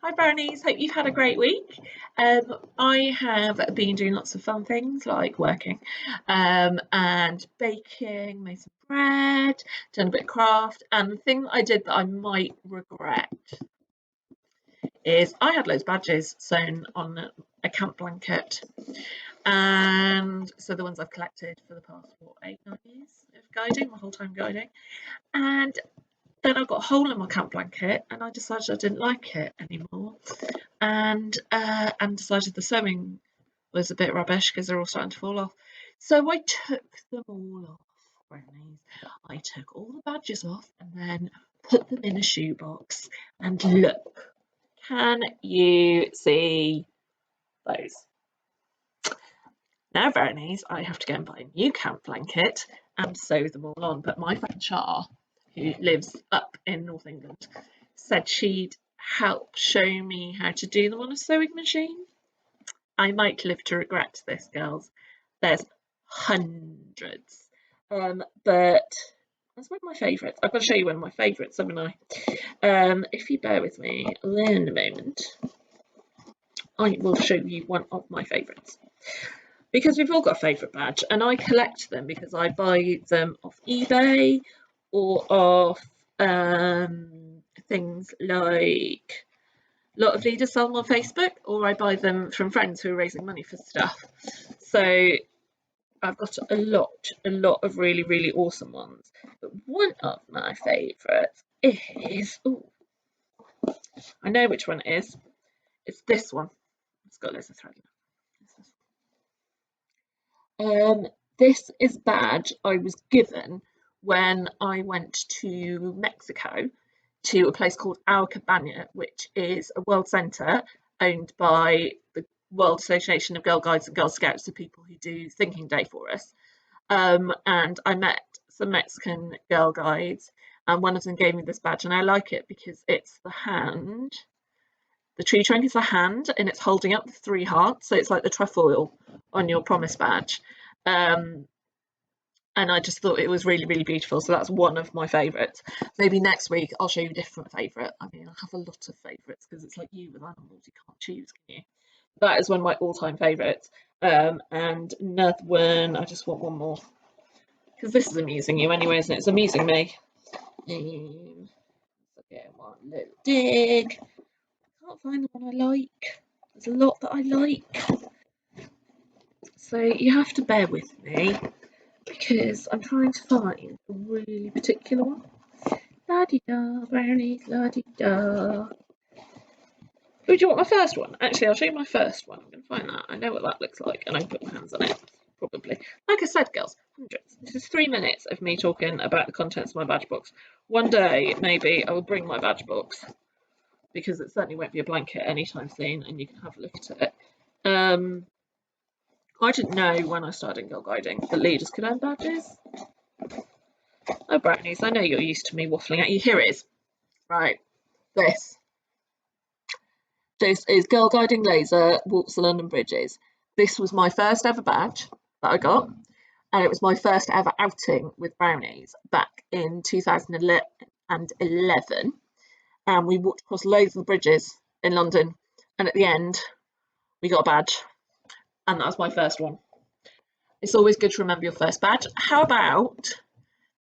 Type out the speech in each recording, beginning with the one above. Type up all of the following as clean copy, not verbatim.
Hi brownies, hope you've had a great week. I have been doing lots of fun things like working and baking, made some bread, done a bit of craft, and the thing that I did that I might regret is I had loads of badges sewn on a camp blanket, and so the ones I've collected for the past 8, 9 years of guiding, my whole time guiding, and then I got a hole in my camp blanket and I decided I didn't like it anymore, and decided the sewing was a bit rubbish because they're all starting to fall off. So I took them all off, brownies. I took all the badges off and then put them in a shoebox. And look, can you see those? Now, brownies, I have to go and buy a new camp blanket and sew them all on. But my friend Char, who lives up in North England, said she'd help show me how to do them on a sewing machine. I might live to regret this, girls. There's hundreds. But that's one of my favourites. I've got to show you one of my favourites, haven't I? If you bear with me a moment, I will show you one of my favourites. Because we've all got a favourite badge, and I collect them because I buy them off eBay or off things like a lot of leaders sell them on Facebook, or I buy them from friends who are raising money for stuff. So I've got a lot of really, really awesome ones. But one of my favourites is, I know which one it is. It's this one. It's got loads of thread. This is a badge I was given when I went to Mexico to a place called Our Cabana, which is a world centre owned by the World Association of Girl Guides and Girl Scouts, the people who do Thinking Day for us. And I met some Mexican girl guides, and one of them gave me this badge, and I like it because it's the hand. The tree trunk is the hand, and it's holding up the 3 hearts, so it's like the trefoil on your promise badge. And I just thought it was really, really beautiful. So that's one of my favourites. Maybe next week I'll show you a different favourite. I mean, I have a lot of favourites because it's like you with animals, you can't choose, can you? That is one of my all-time favourites. And another one, I just want one more. Because this is amusing you anyway, isn't it? It's amusing me. Get one little dig. Can't find the one I like. There's a lot that I like. So you have to bear with me, because I'm trying to find a really particular one. La-di-da, brownies, la-di-da. Oh, do you want my first one? Actually, I'll show you my first one. I'm going to find that. I know what that looks like, and I can put my hands on it, probably. Like I said, girls, hundreds. This is 3 minutes of me talking about the contents of my badge box. One day, maybe, I will bring my badge box, because it certainly won't be a blanket anytime soon, and you can have a look at it. I didn't know when I started girl guiding that leaders could earn badges. Oh, brownies, I know you're used to me waffling at you. Here it is. Right, this is Girl Guiding Laser, Walks the London Bridges. This was my first ever badge that I got, and it was my first ever outing with brownies back in 2011. And we walked across loads of the bridges in London, and at the end, we got a badge. And that was my first one. It's always good to remember your first badge. How about,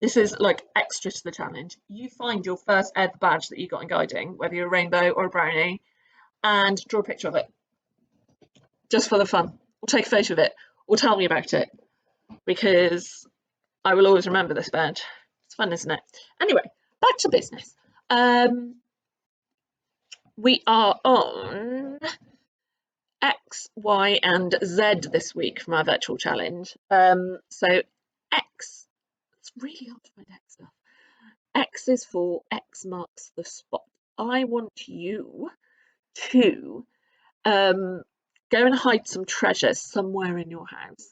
this is like extra to the challenge, you find your first ever badge that you got in guiding, whether you're a rainbow or a brownie, and draw a picture of it, just for the fun, or take a photo of it, or tell me about it, because I will always remember this badge. It's fun, isn't it? Anyway, back to business. We are on X, Y, and Z this week from our virtual challenge. So X, it's really hard to find X stuff. X is for X marks the spot. I want you to go and hide some treasure somewhere in your house.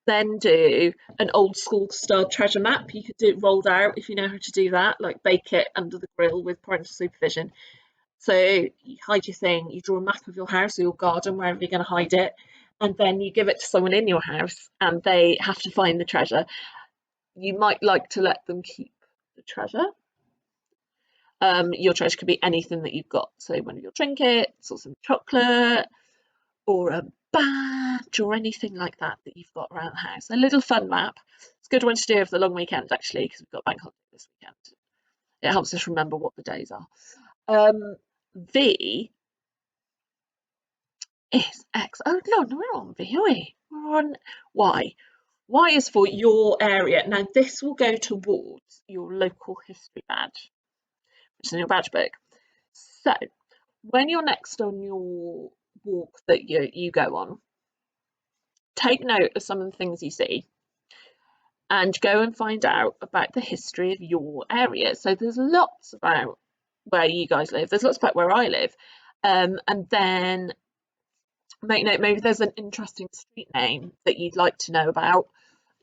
Then do an old school style treasure map. You could do it rolled out if you know how to do that, like bake it under the grill with parental supervision. So you hide your thing, you draw a map of your house or your garden, wherever you're going to hide it, and then you give it to someone in your house and they have to find the treasure. You might like to let them keep the treasure. Your treasure could be anything that you've got. So one of your trinkets or some chocolate or a badge or anything like that that you've got around the house. A little fun map. It's a good one to do over the long weekend, actually, because we've got bank holiday this weekend. It helps us remember what the days are. V is X. Oh, no, we're not on V, are we? We're on Y. Y is for your area. Now, this will go towards your local history badge, which is in your badge book. So, when you're next on your walk that you go on, take note of some of the things you see and go and find out about the history of your area. So there's lots about where you guys live, there's lots about where I live, and then make note, maybe there's an interesting street name that you'd like to know about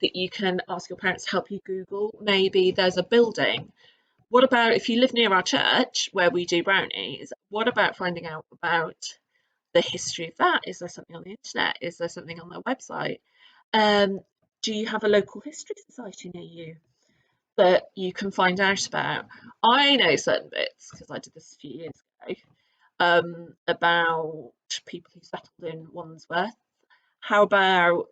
that you can ask your parents to help you Google. Maybe there's a building. What about if you live near our church where we do brownies, what about finding out about the history of that? Is there something on the internet? Is there something on their website? Do you have a local history society near you that you can find out about? I know certain bits because I did this a few years ago, about people who settled in Wandsworth. How about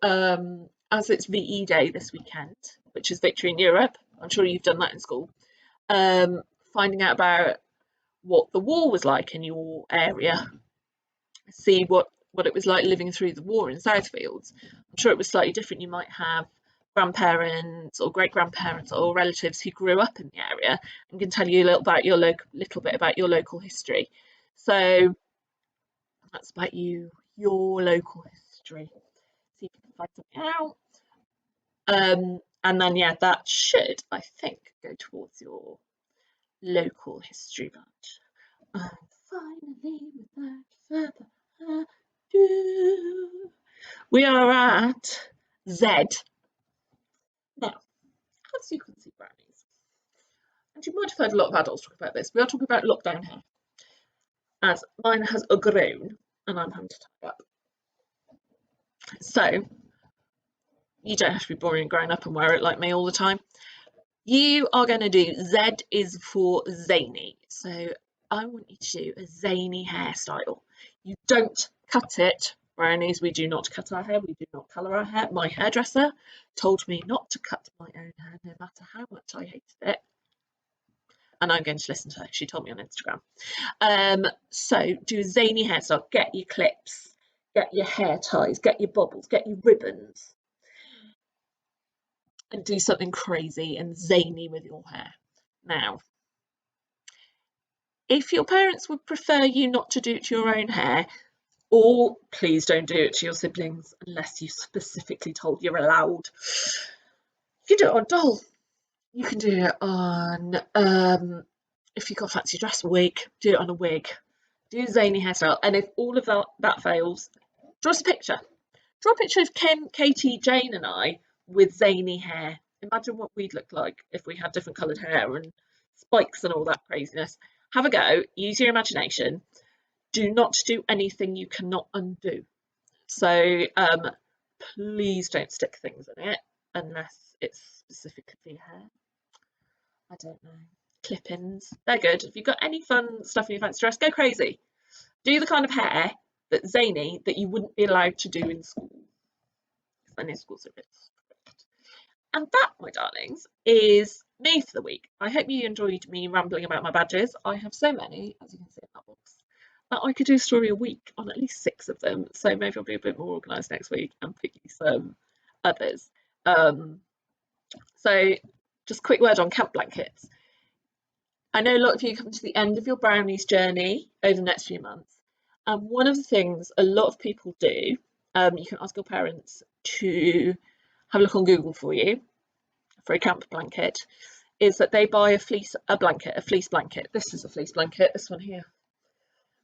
as it's VE Day this weekend, which is Victory in Europe? I'm sure you've done that in school. Finding out about what the war was like in your area. See what it was like living through the war in Southfields. I'm sure it was slightly different. You might have grandparents or great grandparents or relatives who grew up in the area and can tell you a little bit about your local history. So that's about your local history. See if you can find something out. And then yeah, that should, I think, go towards your local history badge. And finally, without further ado, we are at Z. Now, as you can see, brownies, and you might have heard a lot of adults talk about this, we are talking about lockdown hair, as mine has grown and I'm having to tie up. So, you don't have to be boring and grown up and wear it like me all the time. You are going to do Z is for zany. So, I want you to do a zany hairstyle. You don't cut it. Brownies, we do not cut our hair, we do not colour our hair. My hairdresser told me not to cut my own hair no matter how much I hated it. And I'm going to listen to her. She told me on Instagram. So do a zany hairstyle. Get your clips, get your hair ties, get your bobbles, get your ribbons, and do something crazy and zany with your hair. Now, if your parents would prefer you not to do it to your own hair, or please don't do it to your siblings unless you specifically told you're allowed. You can do it on doll. You can do it on, if you've got a fancy dress wig, do it on a wig. Do a zany hairstyle. And if all of that fails, draw us a picture. Draw a picture of Kim, Katie, Jane and I with zany hair. Imagine what we'd look like if we had different coloured hair and spikes and all that craziness. Have a go. Use your imagination. Do not do anything you cannot undo. So please don't stick things in it unless it's specifically for your hair. I don't know. Clip-ins, they're good. If you've got any fun stuff in your fancy dress, go crazy. Do the kind of hair that's zany that you wouldn't be allowed to do in school. Because I know schools are a bit strict. And that, my darlings, is me for the week. I hope you enjoyed me rambling about my badges. I have so many, as you can see in that box, that I could do a story a week on at least 6 of them. So maybe I'll be a bit more organised next week and pick you some others. So just a quick word on camp blankets. I know a lot of you come to the end of your brownies journey over the next few months. And one of the things a lot of people do, you can ask your parents to have a look on Google for you for a camp blanket, is that they buy a fleece blanket. This is a fleece blanket, this one here.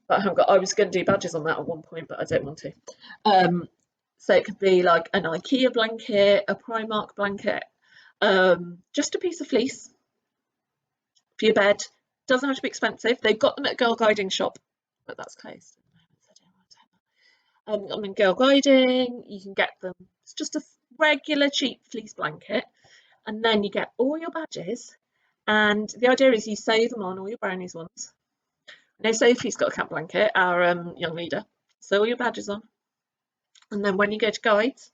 But I haven't got, I was going to do badges on that at one point, but I don't want to. So it could be like an IKEA blanket, a Primark blanket, just a piece of fleece for your bed. Doesn't have to be expensive. They've got them at Girl Guiding shop, but that's closed. I'm in Girl Guiding. You can get them. It's just a regular cheap fleece blanket, and then you get all your badges, And the idea is you sew them on, all your brownies ones. I know Sophie's got a camp blanket, our young leader. Sew all your badges on. And then when you go to guides,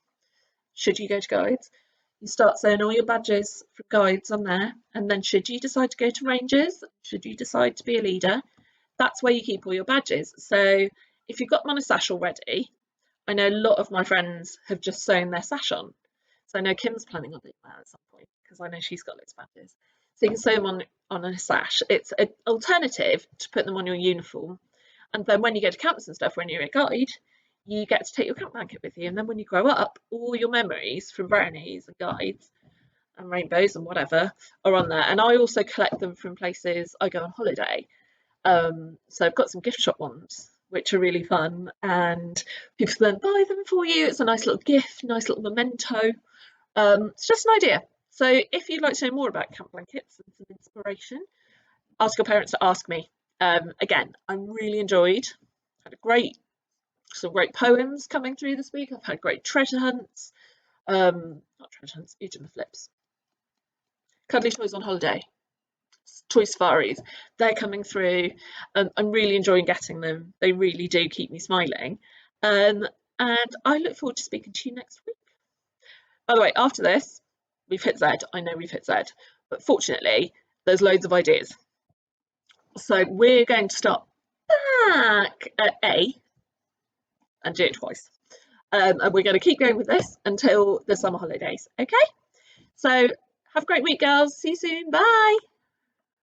should you go to guides, you start sewing all your badges for guides on there. And then should you decide to go to rangers, should you decide to be a leader, that's where you keep all your badges. So if you've got them on a sash already, I know a lot of my friends have just sewn their sash on. So I know Kim's planning on doing that at some point because I know she's got loads of badges. So you can sew them on a sash. It's an alternative to put them on your uniform. And then when you go to camps and stuff, when you're a guide, you get to take your camp blanket with you. And then when you grow up, all your memories from brownies and guides and rainbows and whatever are on there. And I also collect them from places I go on holiday. So I've got some gift shop ones, which are really fun, and people then buy them for you. It's a nice little gift, nice little memento. It's just an idea. So if you'd like to know more about camp blankets and some inspiration, ask your parents to ask me. Again, I really enjoyed. Had some great poems coming through this week. I've had great treasure hunts. Not treasure hunts, eating the flips. Cuddly Toys on Holiday. Toy Safaris, they're coming through. I'm really enjoying getting them. They really do keep me smiling. And I look forward to speaking to you next week. By the way, after this, we've hit Z. I know we've hit Z, but fortunately, there's loads of ideas. So we're going to start back at A and do it twice. And we're going to keep going with this until the summer holidays. Okay? So have a great week, girls. See you soon. Bye.